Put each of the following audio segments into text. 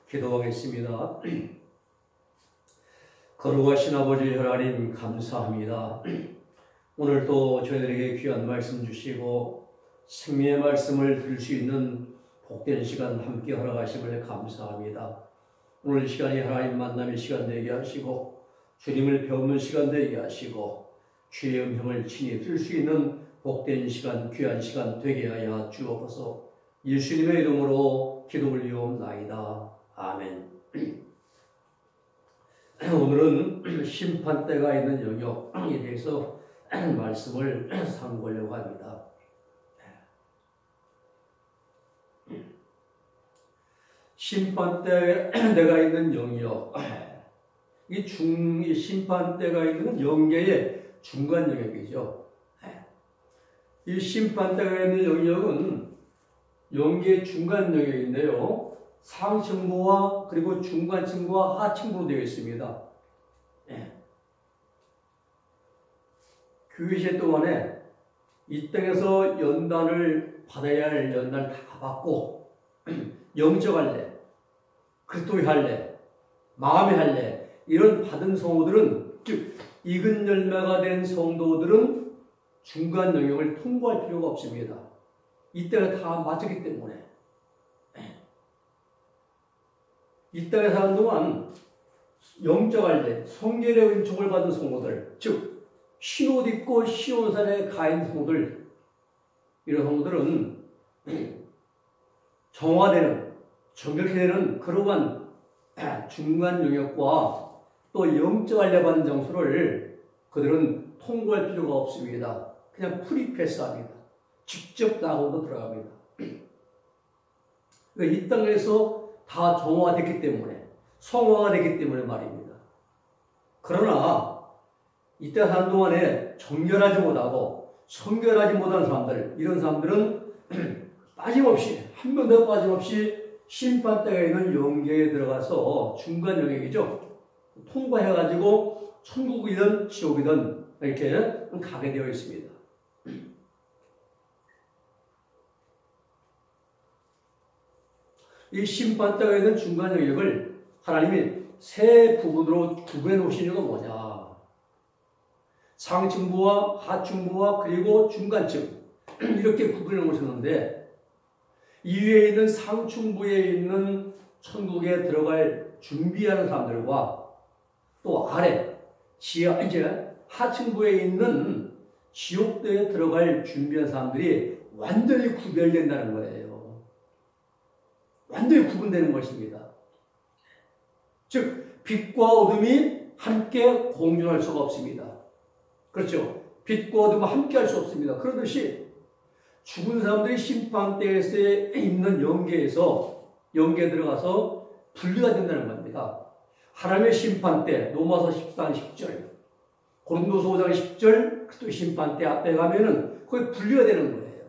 기도하겠습니다. 거룩하신 아버지 하나님 감사합니다. 오늘도 저희들에게 귀한 말씀 주시고 생명의 말씀을 들을 수 있는 복된 시간 함께 허락하심을 감사합니다. 오늘 시간이 하나님 만남의 시간 되게 하시고 주님을 배우는 시간 되게 하시고 주의 음성을 친히 들을 수 있는 복된 시간, 귀한 시간 되게 하여 주옵소서. 예수님의 이름으로 기도 올리옵나이다. 아멘. 오늘은 심판대가 있는 영역에 대해서 말씀을 상고하려고 합니다. 심판대가 있는 영역, 이 심판대가 있는 영계의 중간 영역이죠. 이 심판대가 있는 영역은 영계의 중간 영역인데요. 상층부와 그리고 중간층부와 하층부로 되어 있습니다. 교회 동안에 이 땅에서 연단을 받아야 할 연단을 다 받고 영적 할례, 그리스도의 할례, 마음의 할례 이런 받은 성도들은 즉 익은 열매가 된 성도들은 중간 영역을 통과할 필요가 없습니다. 이 땅에 다 맞았기 때문에 이 땅에 사는 동안 영적 할례, 성결의 은총을 받은 성도들, 즉 흰옷 입고 시온산에 가 있는 성도들, 이런 성도들은 정화되는, 정결케 되는 그러한 중간 영역과 또 영적 할례 받은 장소를 그들은 통과할 필요가 없습니다. 그냥 프리패스합니다. 직접 나오고 들어갑니다. 그러니까 이 땅에서 다 정화됐기 때문에, 성화가 됐기 때문에 말입니다. 그러나 이때 한동안에 정결하지 못하고 성결하지 못한 사람들, 이런 사람들은 빠짐없이, 한 번도 빠짐없이 심판대가 있는 영계에 들어가서 중간 영역이죠. 통과해가지고 천국이든 지옥이든 이렇게 가게 되어 있습니다. 이 심판대가 있는 중간 영역을 하나님이 세 부분으로 구분해 놓으신 이유가 뭐냐? 상층부와 하층부와 그리고 중간층 이렇게 구분해 놓으셨는데 이 위에 있는 상층부에 있는 천국에 들어갈 준비하는 사람들과 또 아래 지하 이제 하층부에 있는 지옥도에 들어갈 준비한 사람들이 완전히 구별된다는 거예요. 완전히 구분되는 것입니다. 즉 빛과 어둠이 함께 공존할 수가 없습니다. 그렇죠? 빛과 어둠은 함께 할 수 없습니다. 그러듯이 죽은 사람들이 심판대에 있는 영계에 들어가서 분리가 된다는 겁니다. 하나님의 심판대, 로마서 14장 10절, 고린도서 5장 10절, 또 심판대 앞에 가면은 거기 분리가 되는 거예요.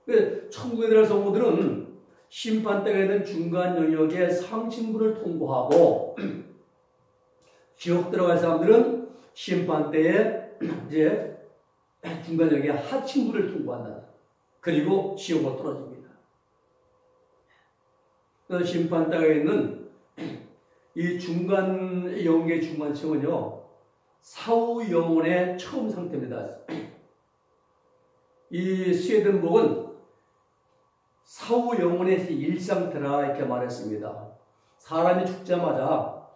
그래서 천국에 들어갈 성도들은 심판대가 있는 중간 영역의 상층부를 통과하고 지옥 들어갈 사람들은 심판대에 이제 중간 영역의 하층부를 통과한다. 그리고 지옥으로 떨어집니다. 그래서 심판대가 있는 이 중간 영역의 중간층은요, 사후 영혼의 처음 상태입니다. 이 스웨덴복은 사후 영혼의 1상태라 이렇게 말했습니다. 사람이 죽자마자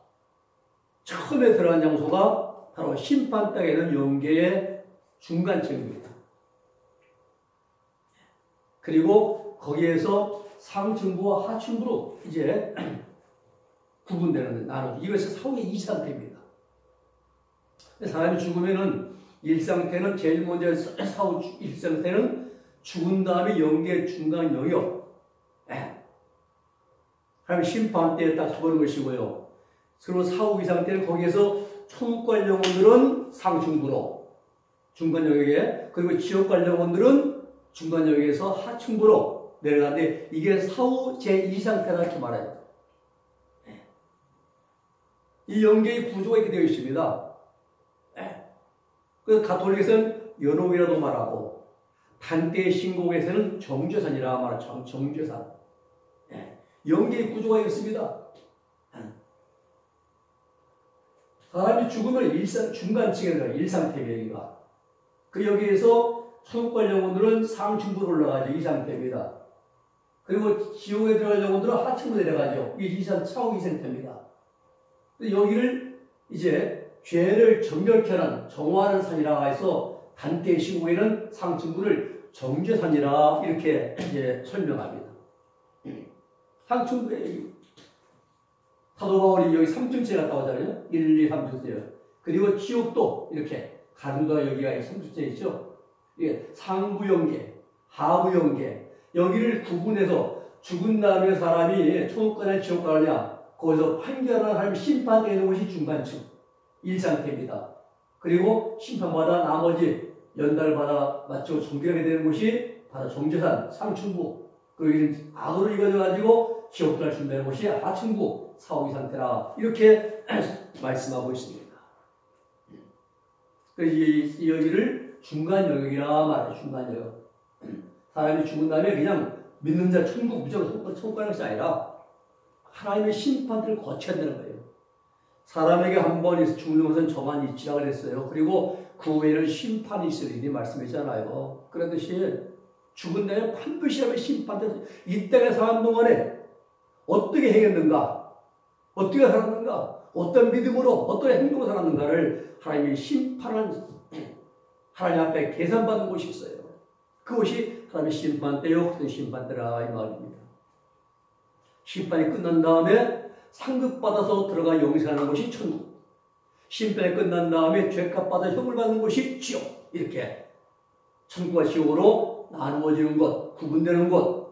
처음에 들어간 장소가 바로 심판대에 있는 영계의 중간층입니다. 그리고 거기에서 상층부와 하층부로 이제 구분되는 나누기. 이것이 사후의 2상태입니다. 사람이 죽으면은 1상태는 제일 먼저 사후 1상태는 죽은 다음에 영계 중간 영역. 하나님 심판대에 딱 서보는 것이고요. 그리고 사후 2상태는 거기에서 천국 갈 영혼들은 상층부로 중간 영역에, 그리고 지옥 갈 영혼들은 중간 영역에서 하층부로 내려가는데 이게 사후 제2상태라 이렇게 말해요. 이 영계의 구조가 이렇게 되어 있습니다. 그래서 가톨릭에서는 연옥이라도 말하고 단때 신곡에서는 정죄산이라 말하죠. 정죄산. 영계의 구조가 있습니다. 사람이 죽으면 중간층에 들어가 1상태입니다. 그 여기에서 천국갈 영혼들은 상층부로 올라가죠. 2상태입니다. 그리고 지옥에 들어갈 영혼들은 하층부로 내려가죠. 이게 차후 2상태입니다. 여기를 이제 죄를 정결케 하는 정화하는 산이라 해서 단때 신곡에는 상층부를 정죄산이라 이렇게 이제 설명합니다. 상층부에 사도 바울이 여기 3층째 갔다 오잖아요. 1, 2, 3층째요. 그리고 지옥도 이렇게 가슴과 여기가 3층째 있죠. 이게 상부영계, 하부영계. 여기를 구분해서 죽은 다음에 사람이 천국 가냐 지옥 가느냐 거기서 판결하는 사람이 심판되는 곳이 중간층 1상태입니다. 그리고 심판받아 나머지 연달받아 마치고 정결하게 되는 곳이 바로 정죄산 상층부. 그리고 악으로 이루어져가지고 지옥 갈 수 있는 곳이 하층부 사후이 상태라 이렇게 말씀하고 있습니다. 그래서 여기를 중간 영역이라 말해요. 중간 영역. 사람이 죽은 다음에 그냥 믿는 자 천국 무조건 천국 가는 것이 아니라 하나님의 심판들을 거쳐야 되는 거예요. 사람에게 한 번 죽는 것은 저만 있지라 그랬어요. 그리고 그 후에는 심판이 있으리니 말씀했잖아요. 그러듯이 죽은 다음에 반드시 하면 심판들 이 땅에 사는 동안에 어떻게 행했는가? 어떻게 살았는가? 어떤 믿음으로 어떤 행동을 살았는가를 하나님이 심판하는 하나님 앞에 계산받는 곳이 있어요. 그곳이 하나님의 심판대요. 그것은 심판대라 이 말입니다. 심판이 끝난 다음에 상급받아서 들어가 영생하는 곳이 천국. 심판이 끝난 다음에 죄값받아 형을 받는 곳이 지옥. 이렇게 천국과 지옥으로 나누어지는 것, 구분되는 것,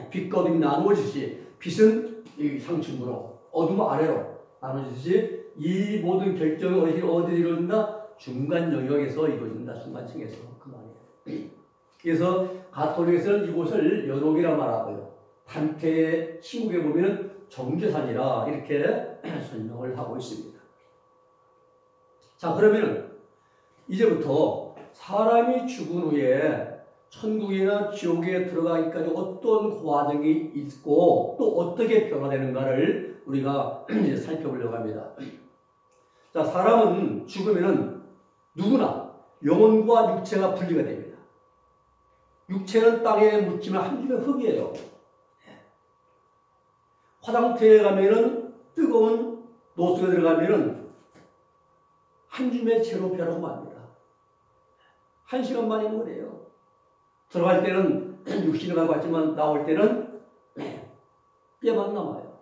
빛과 어둠이 나누어지듯이 빛은 이 상층부로 어둠 아래로 나누어지듯이 이 모든 결정이 어디 이루어진다? 중간 영역에서 이루어진다. 중간층에서. 그 말이에요. 그래서 가톨릭에서는 이곳을 연옥이라 말하고요. 단태의 신국에 보면 정죄산이라 이렇게 설명을 하고 있습니다. 자, 그러면 이제부터 사람이 죽은 후에 천국이나 지옥에 들어가기까지 어떤 과정이 있고 또 어떻게 변화되는가를 우리가 이제 살펴보려고 합니다. 자, 사람은 죽으면은 누구나 영혼과 육체가 분리가 됩니다. 육체는 땅에 묻지만 한 줌의 흙이에요. 화장터에 가면은 뜨거운 노숙에 들어가면은 한 줌의 재로 변하고 맙니다. 1시간 만이면 그래요. 들어갈 때는 육신을 가고 왔지만 나올 때는 뼈만 남아요.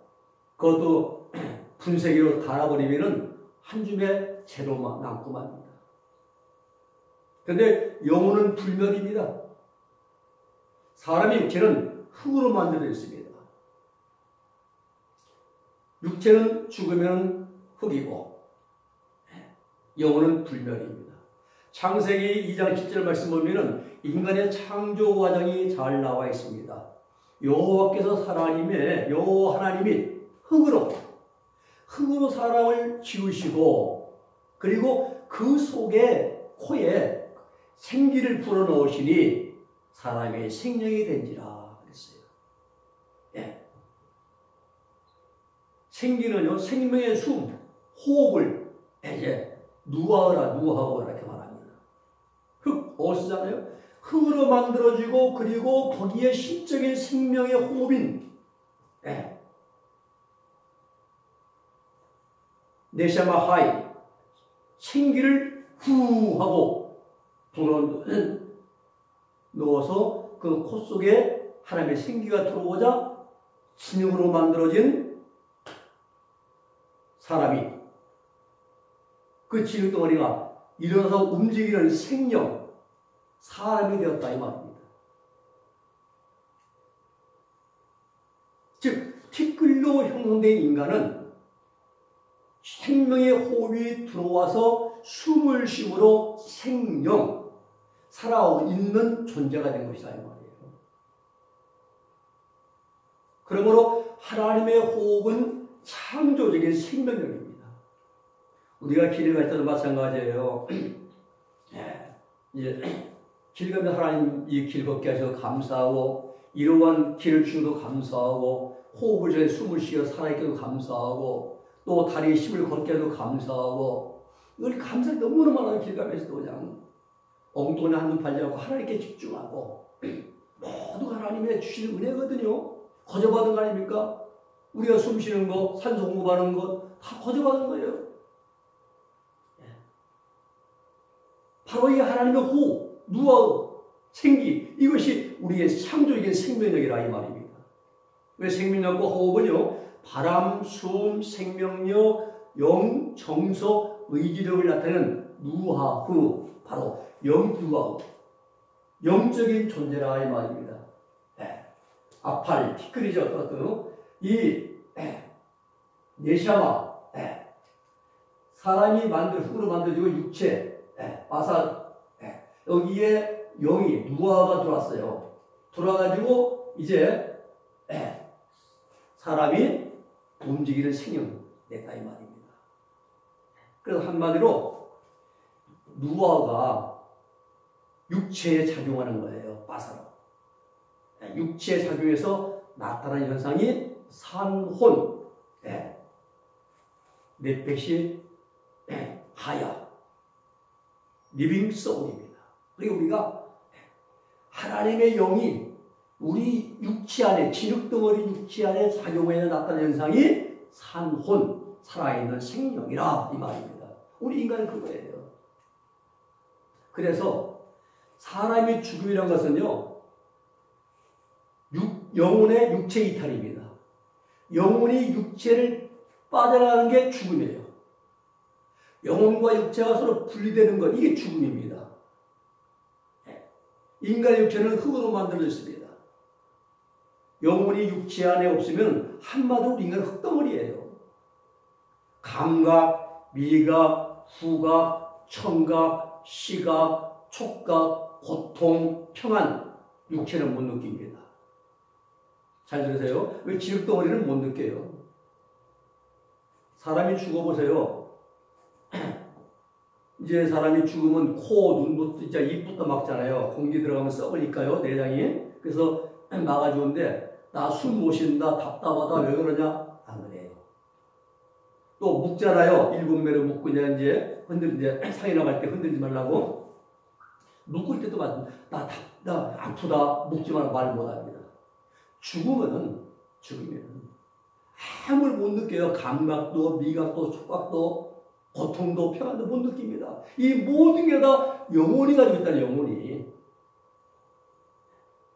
그것도 분쇄기로 갈아버리면은 한 줌의 재로만 남고 맙니다. 그런데 영혼은 불멸입니다. 사람의 육체는 흙으로 만들어져 있습니다. 육체는 죽으면 흙이고 영혼은 불멸입니다. 창세기 2장 10절 말씀 보면은 인간의 창조 과정이 잘 나와 있습니다. 여호와께서 하나님이 흙으로 사람을 지으시고 그리고 그 속에 코에 생기를 불어넣으시니 사람의 생명이 된지라 그랬어요. 예. 생기는요, 생명의 숨, 호흡을 이제 누하고 이렇게 말합니다. 흙, 쓰잖아요. 흙으로 만들어지고 그리고 거기에 신적인 생명의 호흡인 네샤마 하이 생기를 후 하고 넣어서 그 코 속에 하나님의 생기가 들어오자 진흙으로 만들어진 사람이 그 진흙 덩어리가 일어나서 움직이는 생명 사람이 되었다 이 말입니다. 즉 티끌로 형성된 인간은 생명의 호흡이 들어와서 숨을 쉼으로 생명 살아있는 존재가 된 것이다 이 말이에요. 그러므로 하나님의 호흡은 창조적인 생명력입니다. 우리가 길을 갈 때도 마찬가지예요. 이제 길 가면 하나님 이 길 걷게 하셔서 감사하고, 이러한 길을 주셔도 감사하고, 호흡을 전에 숨을 쉬어 살아있게도 감사하고, 또 다리에 힘을 걷게 해도 감사하고, 이걸 감사히 너무나 많아요. 길 가면서도 그냥 엉뚱한 한눈 팔지 않고 하나님께 집중하고, 모두가 하나님의 주시는 은혜거든요. 거저받은 거 아닙니까? 우리가 숨 쉬는 거, 산소 공급하는 거 다 거저받은 거예요. 바로 이 하나님의 호흡, 누워, 생기, 이것이 우리의 창조적인 생명력이라 이 말입니다. 왜 생명력과 호흡은요, 바람, 숨, 생명력, 영, 정서, 의지력을 나타내는 누하흐, 바로 영두하흐, 영적인 존재라 이 말입니다. 아팔, 티끌이죠. 어떤 이 네샤마, 사람이 흙으로 만들어지고 육체, 바사, 여기에 영이 누아가 들어왔어요. 들어와가지고 이제 사람이 움직이는 생명을 냈다 이 말입니다. 그래서 한마디로 누아가 육체에 작용하는 거예요. 바사로. 육체에 작용해서 나타나는 현상이 산혼, 넷백시, 하야, 리빙 소울입니다. 그리고 우리가 하나님의 영이 우리 육체 안에, 진흙덩어리 육체 안에 작용해 나타나는 현상이 산혼, 살아있는 생명이라 이 말입니다. 우리 인간은 그거예요. 그래서 사람의 죽음이란 것은요, 영혼의 육체 이탈입니다. 영혼이 육체를 빠져나가는 게 죽음이에요. 영혼과 육체가 서로 분리되는 것, 이게 죽음입니다. 인간의 육체는 흙으로 만들어졌습니다. 영혼이 육체 안에 없으면 한마디로 인간은 흙덩어리예요. 감각, 미각, 후각, 청각, 시각, 촉각, 고통, 평안, 육체는 못 느낍니다. 잘 들으세요. 왜 지흙덩어리는 못 느껴요? 사람이 죽어보세요. 이제 사람이 죽으면 코, 눈부터, 진짜 입부터 막잖아요. 공기 들어가면 썩으니까요, 내장이. 그래서 막아주는데, 나 숨 못 쉰다, 답답하다, 왜 그러냐? 안 그래요. 또 묶잖아요. 7매로 묶고 이제 흔들지, 상이 나갈 때 흔들지 말라고. 묶을 때도 나 아프다, 묶지 말라고 말 못 합니다. 죽으면은 아무를 못 느껴요. 감각도, 미각도, 촉각도, 고통도, 평안도 못 느낍니다. 이 모든 게 다 영혼이 가지고 있다는 영혼이.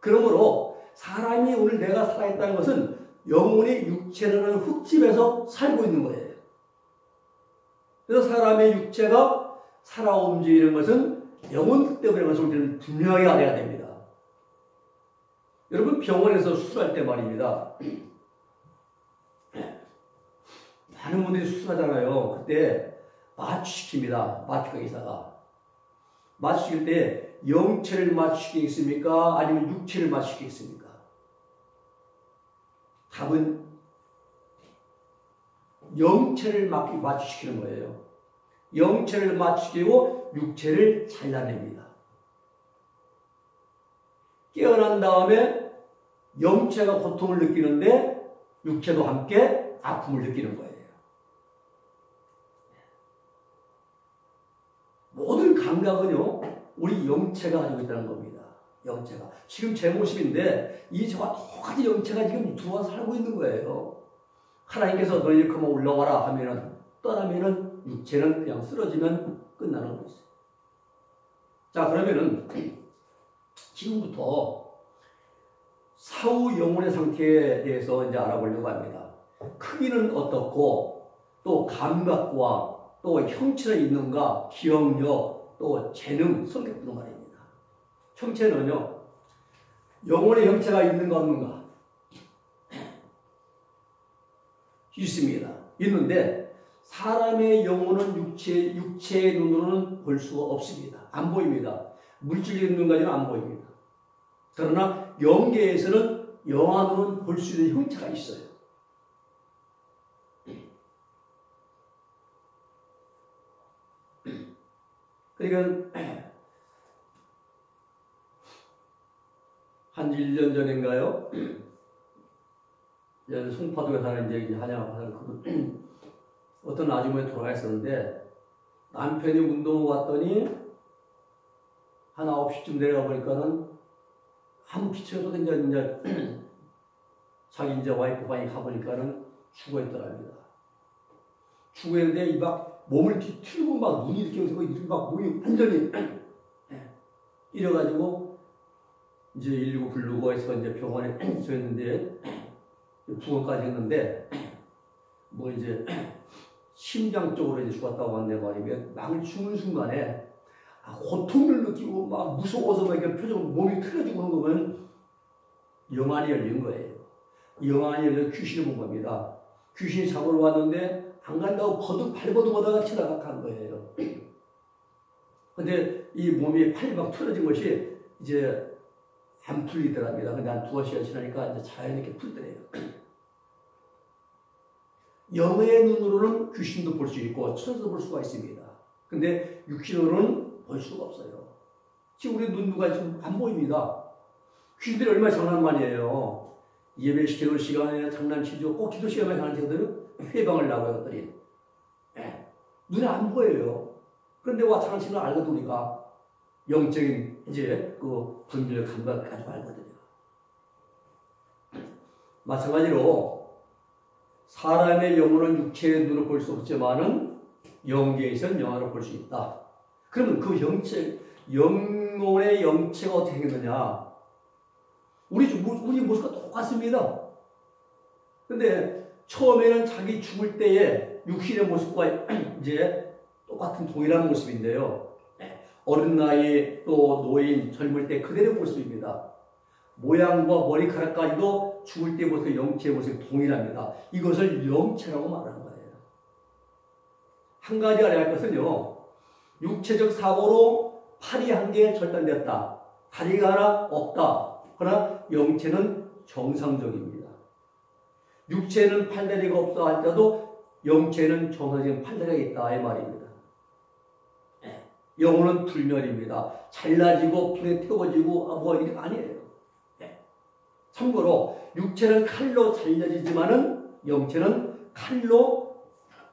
그러므로 사람이 오늘 내가 살아있다는 것은 영혼이 육체라는 흙집에서 살고 있는 거예요. 그래서 사람의 육체가 살아 움직이는 것은 영혼 때문에 것을 우리는 분명하게 알아야 됩니다. 여러분 병원에서 수술할 때 말입니다. 많은 분들이 수술하잖아요. 그때 마취시킵니다. 마취과 의사가. 마취시킬 때 영체를 마취시키겠습니까? 아니면 육체를 마취시키겠습니까? 답은 영체를 마취시키는 거예요. 영체를 마취시키고 육체를 잘라냅니다. 깨어난 다음에 영체가 고통을 느끼는데 육체도 함께 아픔을 느끼는 거예요. 모든 감각은요, 우리 영체가 가지고 있다는 겁니다. 영체가. 지금 제 모습인데, 이 저와 똑같이 영체가 지금 들어와 살고 있는 거예요. 하나님께서 너 이렇게 하면 올라와라 하면은, 떠나면은 육체는 그냥 쓰러지면 끝나는 거죠. 자, 그러면은, 지금부터 사후 영혼의 상태에 대해서 이제 알아보려고 합니다. 크기는 어떻고, 또 감각과 또 형체가 있는가, 기억력, 또 재능, 성격 등 말입니다. 형체는요, 영혼의 형체가 있는가 없는가? 있습니다. 있는데 사람의 영혼은 육체의 눈으로는 볼 수가 없습니다. 안 보입니다. 물질적인 눈 가지고는 안 보입니다. 그러나 영계에서는 영안으로는 볼 수 있는 형체가 있어요. 그러니까 한 1년 전인가요? 송파도에 사는 이제 한양 사는 어떤 아주머니 돌아가셨었는데 남편이 운동 왔더니 한 9시쯤 내려가 보니까는 아무 기척도 이제 자기 이제 와이프가 가보니까는 죽어 있더랍니다. 죽어 있는데 이 막 몸을 뒤틀고 막 눈이 이렇게 오고 막 몸이 완전히 이래가지고 이제 119 부르고 해서 이제 병원에 있었는데 부검까지 했는데 뭐 이제 심장 쪽으로 이제 죽었다고 한데 말이면 막 죽는 순간에 고통을 느끼고 막 무서워서 막 이렇게 표정 몸이 틀어지고 하는 거면 영안이 열린 거예요. 영안이 열려 귀신을 본 겁니다. 귀신이 잡으러 왔는데 안 간다고 발버둥하다가 치다가 간 거예요. 근데 이 몸이 팔이 막 틀어진 것이 이제 안 풀리더랍니다. 근데 한 2시간 지나니까 이제 자연스럽게 풀더래요. 영의 눈으로는 귀신도 볼 수 있고 천사도 볼 수가 있습니다. 근데 육신으로는 볼 수가 없어요. 지금 우리 눈누가 지금 안 보입니다. 귀신들이 얼마나 장난만이에요. 예배 시키는 시간에 장난치죠. 꼭 기도 시간에 장난치거든요. 회방을 나고요, 것들이. 눈에 안 보여요. 그런데 와 장난치는 걸 알거든, 우리가. 영적인 이제 그 분별 감각을 가지고 알거든요. 마찬가지로 사람의 영혼은 육체의 눈으로 볼 수 없지만은 영계에서는 영화로 볼 수 있다. 그러면 그 영혼의 영체가 어떻게 생겼느냐? 우리 모습과 똑같습니다. 근데 처음에는 자기 죽을 때의 육신의 모습과 이제 똑같은 동일한 모습인데요. 어린 나이 또 노인 젊을 때 그대로 모습입니다. 모양과 머리카락까지도 죽을 때부터 영체의 모습이 동일합니다. 이것을 영체라고 말하는 거예요. 한 가지 알아야 할 것은요. 육체적 사고로 팔이 한 개 절단되었다. 다리가 하나 없다. 그러나 영체는 정상적입니다. 육체는 팔다리가 없어 할지라도 영체는 정상적인 팔다리가 있다 이 말입니다. 영혼은 불멸입니다. 잘라지고 불에 태워지고 뭐 이게 아니에요. 참고로 육체는 칼로 잘려지지만은 영체는 칼로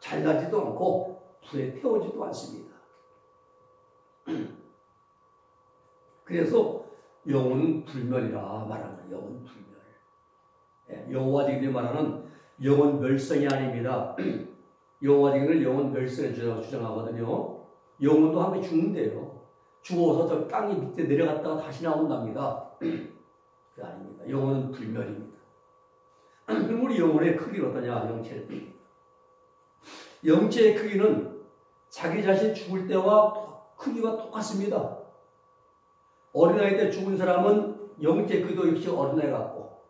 잘라지도 않고 불에 태우지도 않습니다. 그래서 영혼은 불멸이라 말하는 영혼 불멸. 여호와지기를 말하는 영혼 멸성이 아닙니다. 여호와지기를 영혼 멸성을 주장하거든요. 영혼도 한 번 죽는데요. 죽어서 저 땅이 밑에 내려갔다가 다시 나온답니다. 그게 아닙니다. 영혼은 불멸입니다. 그럼 우리 영혼의 크기는 어떠냐? 영체의 크기는 자기 자신 죽을 때와 크기가 똑같습니다. 어린아이 때 죽은 사람은 영체 크기도 역시 어린아이 같고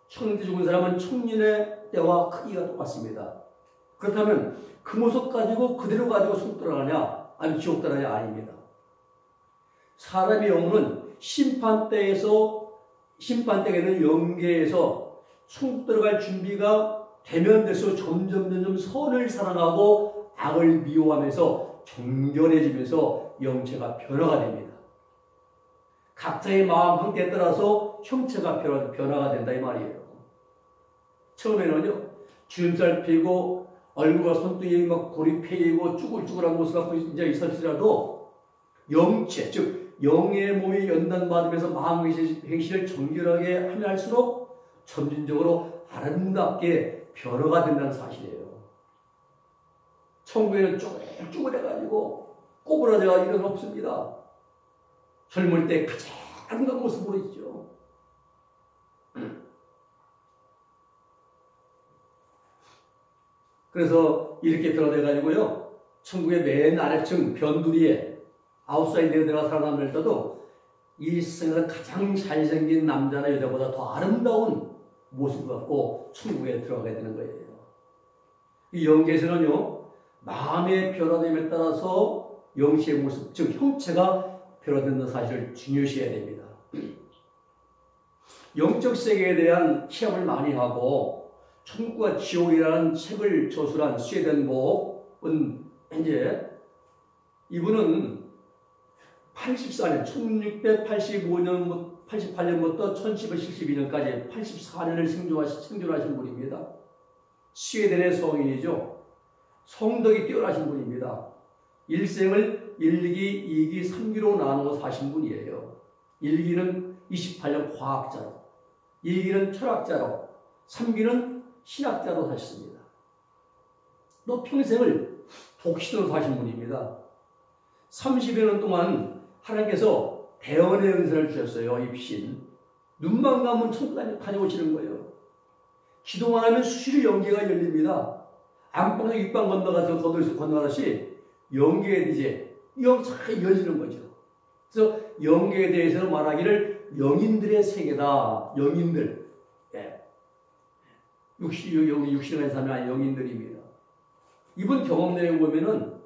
청년 때 죽은 사람은 청년의 때와 크기가 똑같습니다. 그렇다면 그 모습 가지고 그대로 가지고 손 들어가냐? 아니면 지옥 들어가냐? 아닙니다. 사람의 영혼은 심판대에는 영계에서 천국 들어갈 준비가 되면 될수록 점점 선을 사랑하고 악을 미워하면서 정결해지면서 영체가 변화가 됩니다. 각자의 마음 형태에 따라서 형체가 변화가 된다 이 말이에요. 처음에는요 주름살 피고 얼굴과 손등이 막 골이 패이고 쭈글쭈글한 모습 갖고 이제 있을지라도 영체 즉 영의 몸이 연단받으면서 마음의 행실을 정결하게 하면 할수록 점진적으로 아름답게 변화가 된다는 사실이에요. 천국에는 쭈글쭈글해가지고 꼬부라져가 이런 없습니다. 젊을 때 가장 아름다운 모습으로 있죠. 그래서 이렇게 변화돼가지고요. 천국의 맨 아래층 변두리에 아웃사이드에 들어가 살아남을 때도 이 세상에서 가장 잘생긴 남자나 여자보다 더 아름다운 모습을 갖고 천국에 들어가게 되는 거예요. 이 영계에서는요. 마음의 변화됨에 따라서 영시의 모습, 즉 형체가 변화된다는 사실을 중요시해야 됩니다. 영적 세계에 대한 체험을 많이 하고 천국과 지옥이라는 책을 저술한 스웨덴복은 이제 이분은 84년 1685년 88년부터 1772년까지 84년을 생존하신 분입니다. 스웨덴의 성인이죠. 성덕이 뛰어나신 분입니다. 일생을 1기, 2기, 3기로 나누어 사신 분이에요. 1기는 28년 과학자로, 2기는 철학자로, 3기는 신학자로 사셨습니다. 또 평생을 독신으로 사신 분입니다. 30여 년 동안 하나님께서 대언의 은사를 주셨어요. 입신. 눈만 감으면 천국 다녀오시는 거예요. 기도만 하면 수시로 영계가 열립니다. 안방에서 윗방 건너가듯이 영계에 이제 잘 열리는 거죠. 그래서 영계에 대해서 말하기를 영인들의 세계다. 영인들. 예. 육신의 삶이 아닌 영인들입니다. 이번 경험 내용 보면은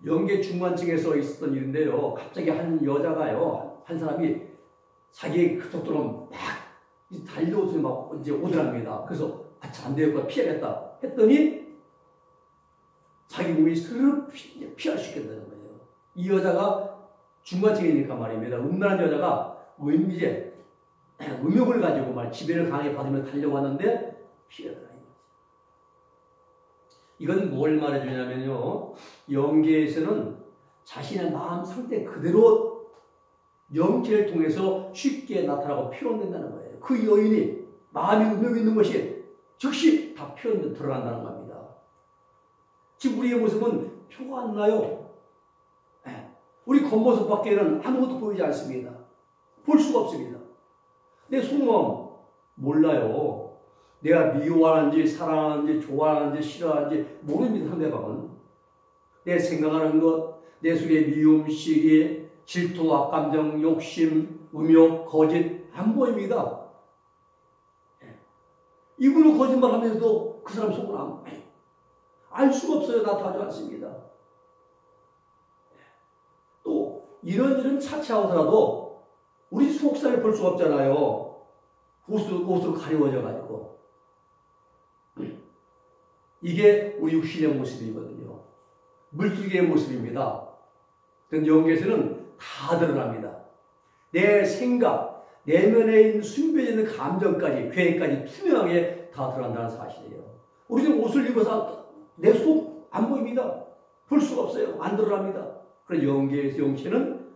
영계 중간층에서 있었던 일인데요. 갑자기 한 여자가요, 한 사람이 자기의 그쪽으로 막 달려오서 막 이제 오더랍니다. 그래서 안 되겠다, 피하겠다 했더니 자기 몸이 스르르 피할 수 있겠다는 거예요. 이 여자가 중간층이니까 말입니다. 음란한 여자가 이제 음욕을 가지고 지배를 강하게 받으며 달려왔는데 피하더라. 이건 뭘 말해주냐면요. 영계에서는 자신의 마음 상태 그대로 영계를 통해서 쉽게 나타나고 표현된다는 거예요. 그 여인이 마음이 음욕이 있는 것이 즉시 다 드러난다는 겁니다. 지금 우리의 모습은 표가 안 나요. 우리 겉모습 밖에는 아무것도 보이지 않습니다. 볼 수가 없습니다. 내 속마음 몰라요. 내가 미워하는지 사랑하는지 좋아하는지 싫어하는지 모릅니다. 상대방은. 내 생각하는 것, 내 속에 미움, 시기, 질투, 악감정, 욕심, 음욕, 거짓 안 보입니다. 입으로 거짓말하면서도 그 사람 속은 알 수가 없어요. 나타나지 않습니다. 또 이런 일은 차치하더라도 우리 속살을 볼 수가 없잖아요. 옷으로 가려워져 가지고. 이게 우리 육신의 모습이거든요. 물질계의 모습입니다. 그런데 영계에서는 다 드러납니다. 내 생각, 내면에 있는 숨겨져 있는 감정까지, 계획까지 투명하게 다 드러난다는 사실이에요. 우리는 옷을 입어서 내 속 안 보입니다. 볼 수가 없어요. 안 드러납니다. 그래서 영계에서 영체는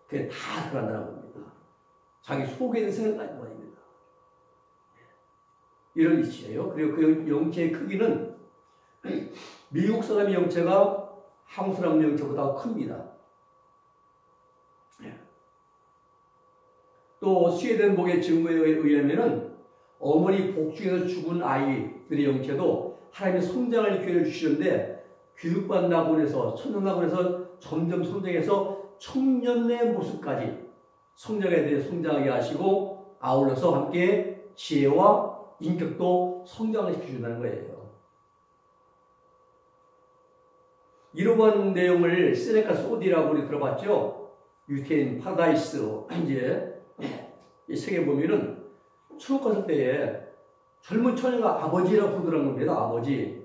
그게 다 드러난다는 겁니다. 자기 속에 있는 생각까지 보입니다. 이런 이치예요. 그리고 그 영체의 크기는 미국 사람의 영체가 한국 사람의 영체보다 큽니다. 또 스웨덴 복의 증거에 의하면 어머니 복중에서 죽은 아이들의 영체도 하나님의 성장할 기회를 주시는데 교육받는 학원에서 천년학원에서 점점 성장해서 청년의 모습까지 성장하게 하시고 아울러서 함께 지혜와 인격도 성장을 시켜준다는 거예요. 이러한 내용을 세네카 소디라고 우리 들어봤죠? 유태인 파라다이스 이제 이 책에 보면은 천국 갔을 때에 젊은 처녀가 아버지라고 부르더라는 겁니다. 아버지.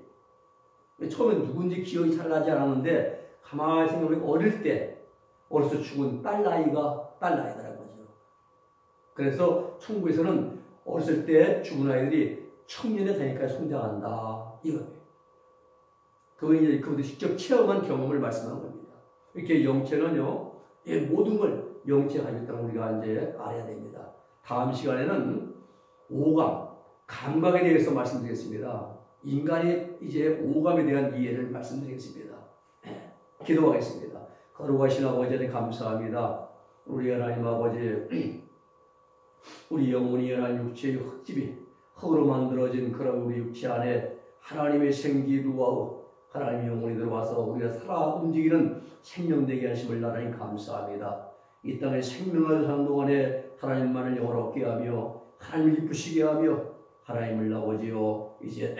처음엔 누군지 기억이 잘 나지 않았는데 가만히 생각해보면 어릴 때 어려서 죽은 딸 나이다라는 거죠. 그래서 천국에서는 어렸을 때 죽은 아이들이 청년이 되니까 성장한다. 이거예요. 그분도 직접 체험한 경험을 말씀하는 겁니다. 이렇게 영체는요, 모든 걸 영체가 가지고 있다는 우리가 이제 알아야 됩니다. 다음 시간에는 오감, 감각에 대해서 말씀드리겠습니다. 인간의 이제 오감에 대한 이해를 말씀드리겠습니다. 기도하겠습니다. 거룩하신 아버지 하나님 감사합니다. 우리 하나님 아버지, 우리 영혼이 하나님 육체의 흙집이 흙으로 만들어진 그런 우리 육체 안에 하나님의 생기루와 하나님의 영혼이 들어와서 우리가 살아 움직이는 생명되게 하심을 하나님 감사합니다. 이 땅에 생명을 사는 동안에 하나님만을 영원롭게 하며 하나님을 기쁘시게 하며 하나님을 아버지요 이제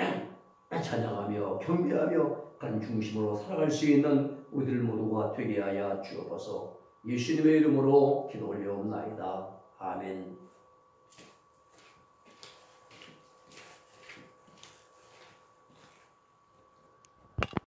찬양하며 경배하며 하나님 중심으로 살아갈 수 있는 우리들 모두가 되게 하여 주옵소서. 예수님의 이름으로 기도 올려옵나이다. 아멘.